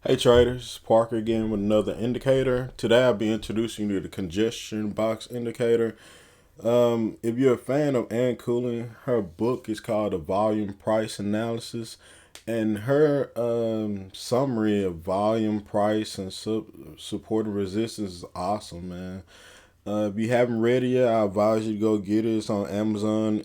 Hey traders, Parker again with another indicator. Today I'll be introducing you to the congestion box indicator. If you're a fan of Ann Cooling, her book is called The Volume Price Analysis, and her summary of volume, price, and support and resistance is awesome, man. If you haven't read it yet, I advise you to go get it. It's on Amazon.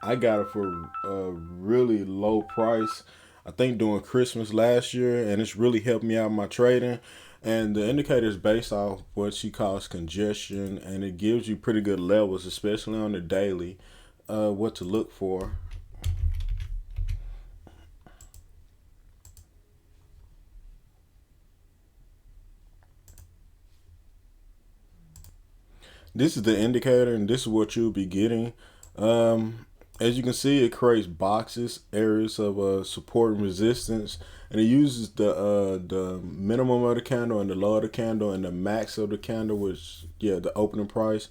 I got it for a really low price. I think during Christmas last year, and it's really helped me out in my trading. And the indicator is based off what she calls congestion, and it gives you pretty good levels, especially on the daily, what to look for. This is the indicator, and this is what you'll be getting. As you can see, it creates boxes, areas of support and resistance, and it uses the minimum of the candle and the low of the candle and the max of the candle, which the opening price,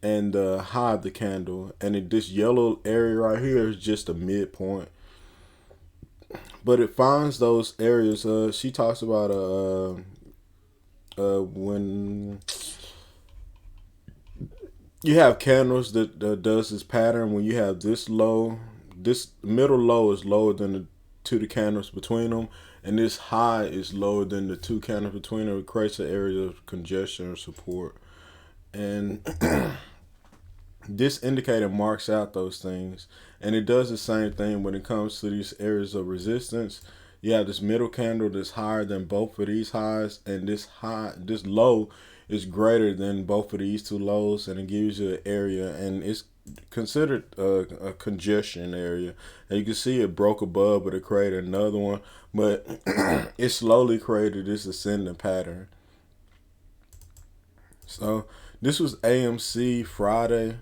and the high of the candle. And this yellow area right here is just a midpoint, but it finds those areas. She talks about when you have candles that does this pattern. When you have this low, this middle low is lower than the two candles between them, and this high is lower than the two candles between them. It creates an area of congestion or support, and this indicator marks out those things, and it does the same thing when it comes to these areas of resistance. You have this middle candle that's higher than both of these highs, and this low is greater than both of these two lows, and it gives you an area, and it's considered a congestion area. And you can see it broke above, but it created another one, but it slowly created this ascending pattern. So this was AMC Friday.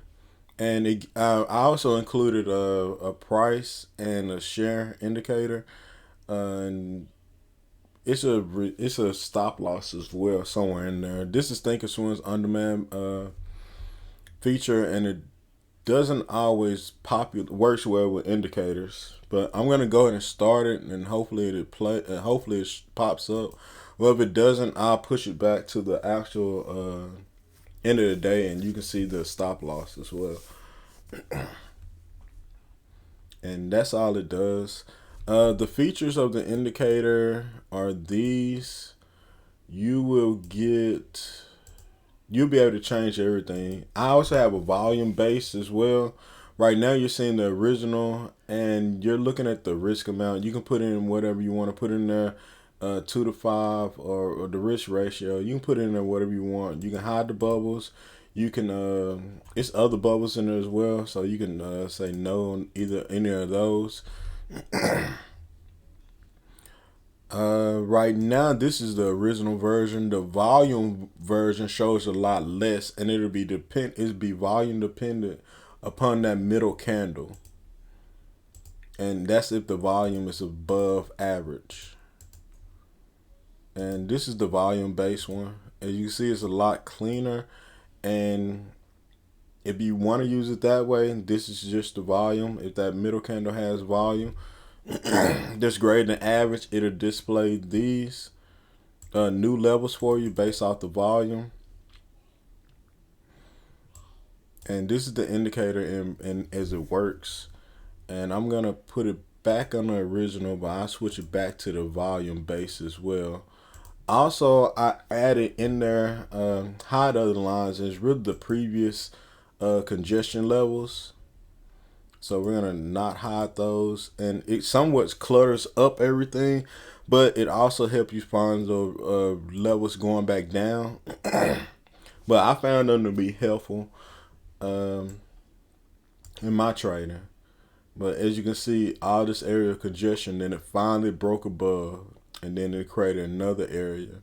And I also included a price and a share indicator, and it's a stop loss as well somewhere in there. This is Thinkorswim's Underman feature, and it doesn't always works well with indicators. But I'm gonna go ahead and start it, and hopefully hopefully it pops up. Well, if it doesn't, I'll push it back to the actual end of the day, and you can see the stop loss as well. And that's all it does. The features of the indicator are these. You will get, you'll be able to change everything. I also have a volume base as well. Right now, you're seeing the original, and you're looking at the risk amount. You can put in whatever you want to put in there, 2 to 5, or the risk ratio. You can put in there whatever you want. You can hide the bubbles. You can it's other bubbles in there as well, so you can say no on either any of those. Right now, this is the original version. The volume version shows a lot less, and it'll be volume dependent upon that middle candle, and that's if the volume is above average. And this is the volume based one. As you can see, it's a lot cleaner, and if you want to use it that way, this is just the volume. If that middle candle has volume, that's greater than average, it'll display these new levels for you based off the volume. And this is the indicator in as it works. And I'm gonna put it back on the original, but I switch it back to the volume base as well. Also, I added in there hide other lines. It's really the previous congestion levels. So we're gonna not hide those, and it somewhat clutters up everything, but it also helps you find the levels going back down. But I found them to be helpful um, in my trading. But as you can see, all this area of congestion, then it finally broke above, and then it created another area.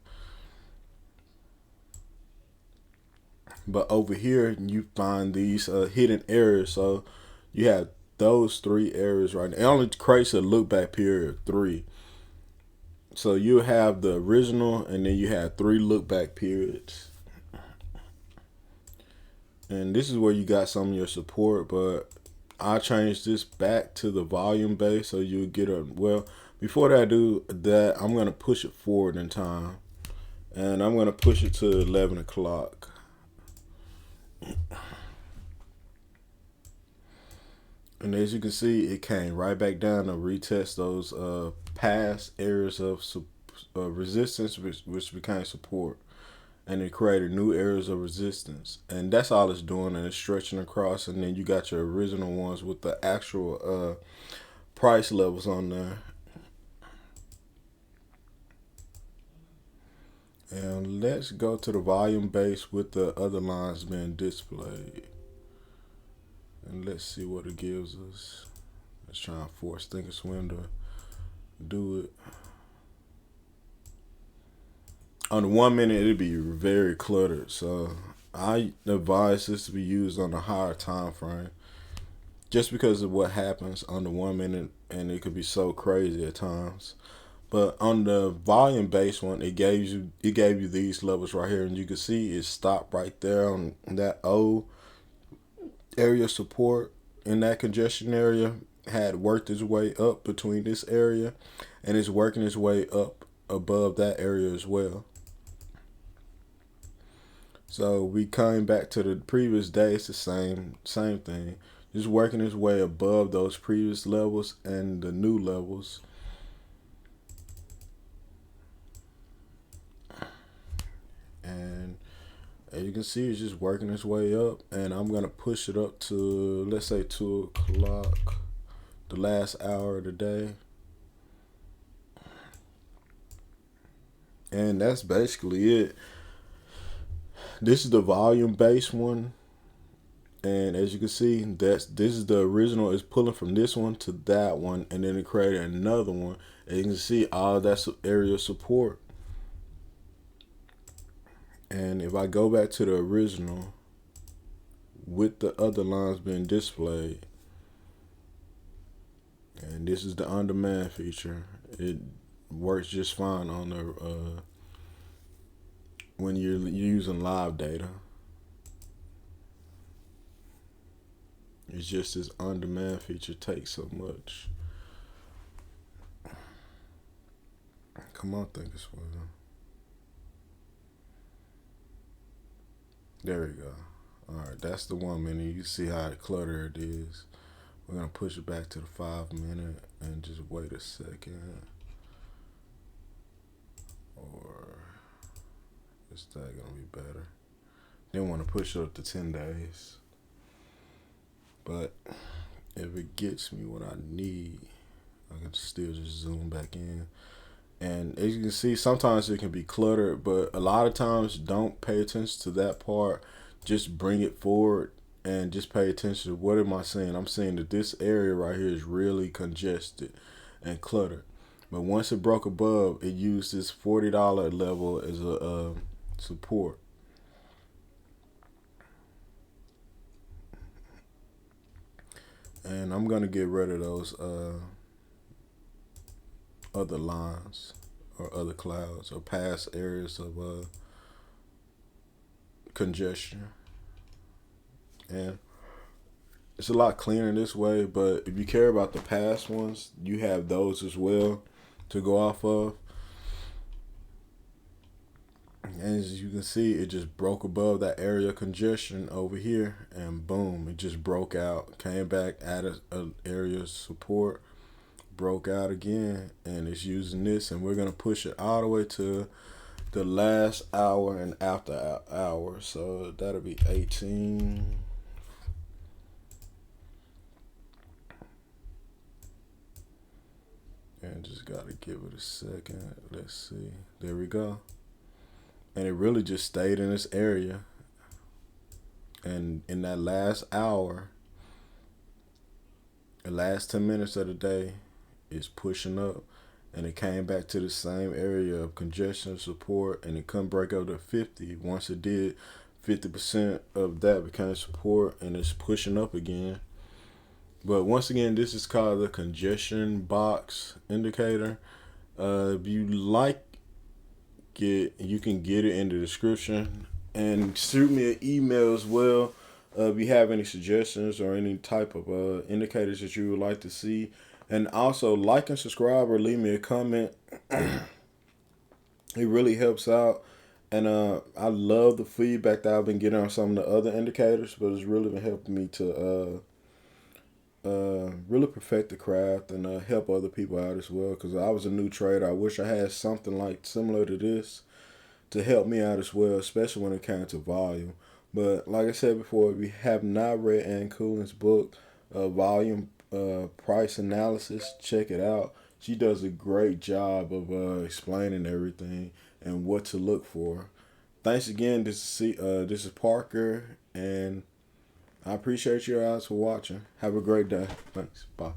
But over here, you find these hidden areas. So you have those three areas right now. It only creates a look back period of three. So you have the original, and then you have three look back periods. And this is where you got some of your support, but I changed this back to the volume base, so you get a, well, Before I do that, I'm gonna push it forward in time, and I'm gonna push it to 11 o'clock. And as you can see, it came right back down to retest those past areas of resistance, which became support, and it created new areas of resistance. And that's all it's doing, and it's stretching across. And then you got your original ones with the actual price levels on there. And let's go to the volume base with the other lines being displayed. And let's see what it gives us. Let's try and force Thinkorswim to do it. On the 1 minute, it'd be very cluttered. So I advise this to be used on a higher time frame, just because of what happens on the 1 minute, and it could be so crazy at times. But on the volume based one, it gave you these levels right here, and you can see it stopped right there on that O area support. In that congestion area, had worked its way up between this area, and it's working its way up above that area as well. So we came back to the previous day. It's the same thing, just working its way above those previous levels and the new levels. And as you can see, it's just working its way up, and I'm gonna push it up to, let's say, 2 o'clock, the last hour of the day. And that's basically it. This is the volume based one, and as you can see, this is the original. It's pulling from this one to that one, and then it created another one. And you can see all that area of support. And if I go back to the original with the other lines being displayed, and this is the Underman feature, it works just fine on the when you're using live data. It's just this on-demand feature takes so much. Come on, Thinkorswim. There we go. Alright, that's the 1 minute. You see how cluttered it is. We're going to push it back to the 5 minute and just wait a second. Or is that going to be better? Then want to push it up to 10 days. But if it gets me what I need, I can still just zoom back in. And as you can see, sometimes it can be cluttered, but a lot of times don't pay attention to that part. Just bring it forward and just pay attention to what am I saying. I'm saying that this area right here is really congested and cluttered. But once it broke above, it used this $40 level as a support. And I'm going to get rid of those other lines or other clouds or past areas of congestion. And it's a lot cleaner this way, but if you care about the past ones, you have those as well to go off of. And as you can see, it just broke above that area of congestion over here, and boom, it just broke out, came back, added an area of support, broke out again, and it's using this, and we're gonna push it all the way to the last hour and after hour. So that'll be 18. And just gotta give it a second. Let's see. There we go. And it really just stayed in this area. And in that last hour, the last 10 minutes of the day, it's pushing up. And it came back to the same area of congestion support, and it couldn't break up to 50. Once it did, 50% of that became support, and it's pushing up again. But once again, this is called the congestion box indicator. If you like it, you can get it in the description, and shoot me an email as well. If you have any suggestions or any type of indicators that you would like to see, And also like and subscribe or leave me a comment. It really helps out. And I love the feedback that I've been getting on some of the other indicators, but it's really been helping me to really perfect the craft and help other people out as well. Because I was a new trader. I wish I had something like similar to this to help me out as well, especially when it came to volume. But like I said before, if you have not read Ann Coulin's book, Volume Price Analysis, check it out. She does a great job of explaining everything and what to look for. Thanks again. This is Parker, and I appreciate you guys for watching. Have a great day. Thanks. Bye.